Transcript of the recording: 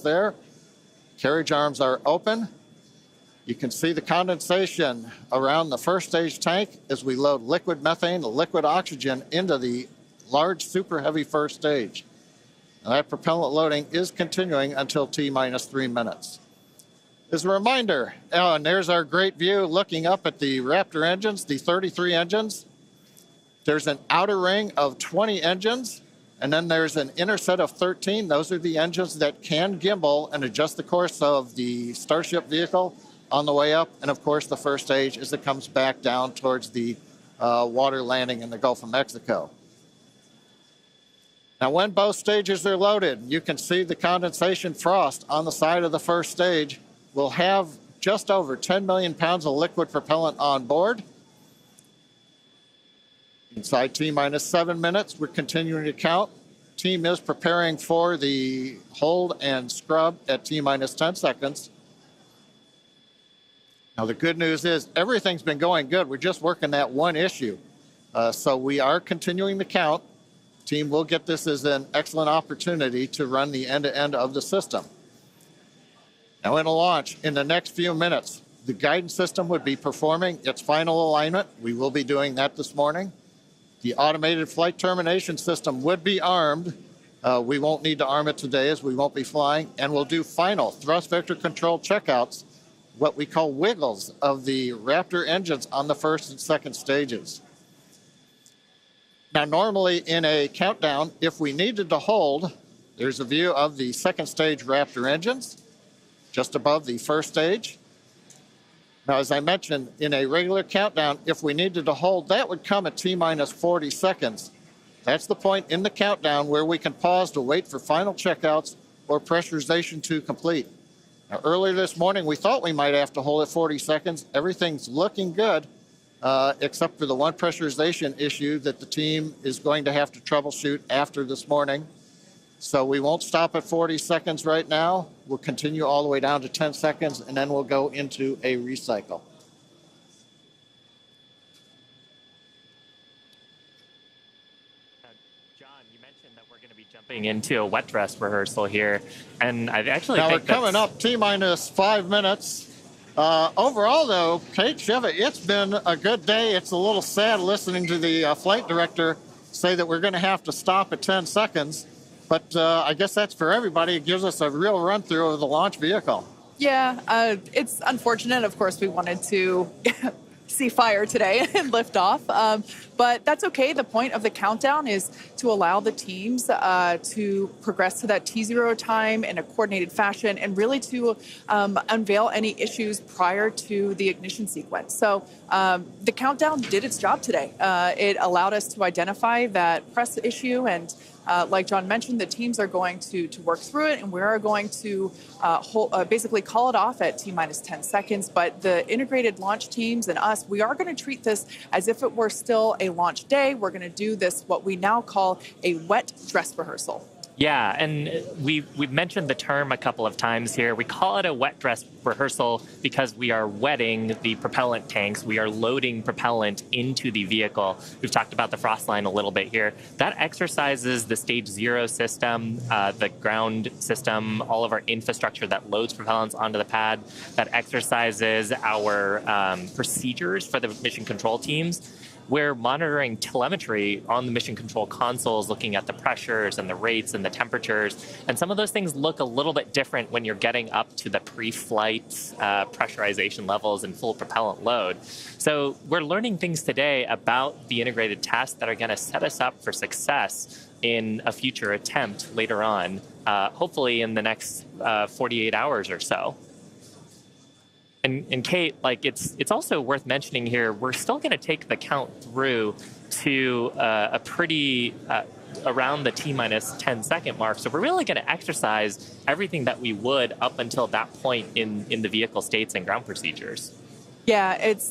there. Carriage arms are open. You can see the condensation around the first stage tank as we load liquid methane and liquid oxygen into the large super heavy first stage. And that propellant loading is continuing until T-minus 3 minutes. As a reminder, and there's our great view looking up at the Raptor engines, the 33 engines. There's an outer ring of 20 engines, and then there's an inner set of 13. Those are the engines that can gimbal and adjust the course of the Starship vehicle on the way up. And of course, the first stage as it comes back down towards the water landing in the Gulf of Mexico. Now, when both stages are loaded, you can see the condensation frost on the side of the first stage. We'll have just over 10 million pounds of liquid propellant on board. Inside T-minus 7 minutes, we're continuing to count. Team is preparing for the hold and scrub at T-minus 10 seconds. Now, the good news is everything's been going good. We're just working that one issue. So we are continuing to count. Team will get this as an excellent opportunity to run the end-to-end of the system. Now, in a launch, in the next few minutes, the guidance system would be performing its final alignment. We will be doing that this morning. The automated flight termination system would be armed. We won't need to arm it today as we won't be flying. And we'll do final thrust vector control checkouts, what we call wiggles of the Raptor engines on the first and second stages. Now, normally in a countdown, if we needed to hold, there's a view of the second stage Raptor engines just above the first stage. Now, as I mentioned, in a regular countdown, if we needed to hold, that would come at T-minus 40 seconds. That's the point in the countdown where we can pause to wait for final checkouts or pressurization to complete. Now, earlier this morning, we thought we might have to hold at 40 seconds. Everything's looking good, except for the one pressurization issue that the team is going to have to troubleshoot after this morning. So we won't stop at 40 seconds right now. We'll continue all the way down to 10 seconds, and then we'll go into a recycle. John, you mentioned that we're going to be jumping into a wet dress rehearsal here, and I actually now think we're coming up T-minus 5 minutes. Overall, though, Kate, Shiva, it's been a good day. It's a little sad listening to the flight director say that we're going to have to stop at 10 seconds. But I guess that's for everybody. It gives us a real run-through of the launch vehicle. Yeah, it's unfortunate. Of course, we wanted to see fire today and lift off. But that's okay. The point of the countdown is to allow the teams to progress to that T0 time in a coordinated fashion and really to unveil any issues prior to the ignition sequence. So the countdown did its job today. It allowed us to identify that press issue, and like John mentioned, the teams are going to work through it, and we are going to basically call it off at T-minus 10 seconds. But the integrated launch teams and us, we are going to treat this as if it were still a launch day. We're going to do this, what we now call a wet dress rehearsal. Yeah, and we've mentioned the term a couple of times here. We call it a wet dress rehearsal because we are wetting the propellant tanks. We are loading propellant into the vehicle. We've talked about the frost line a little bit here. That exercises the stage 0 system, the ground system, all of our infrastructure that loads propellants onto the pad. That exercises our procedures for the mission control teams. We're monitoring telemetry on the mission control consoles, looking at the pressures and the rates and the temperatures. And some of those things look a little bit different when you're getting up to the pre-flight pressurization levels and full propellant load. So we're learning things today about the integrated tests that are going to set us up for success in a future attempt later on, hopefully in the next 48 hours or so. And Kate, like it's also worth mentioning here, we're still going to take the count through to a pretty around the T-minus 10 second mark. So we're really going to exercise everything that we would up until that point in the vehicle states and ground procedures. Yeah, it's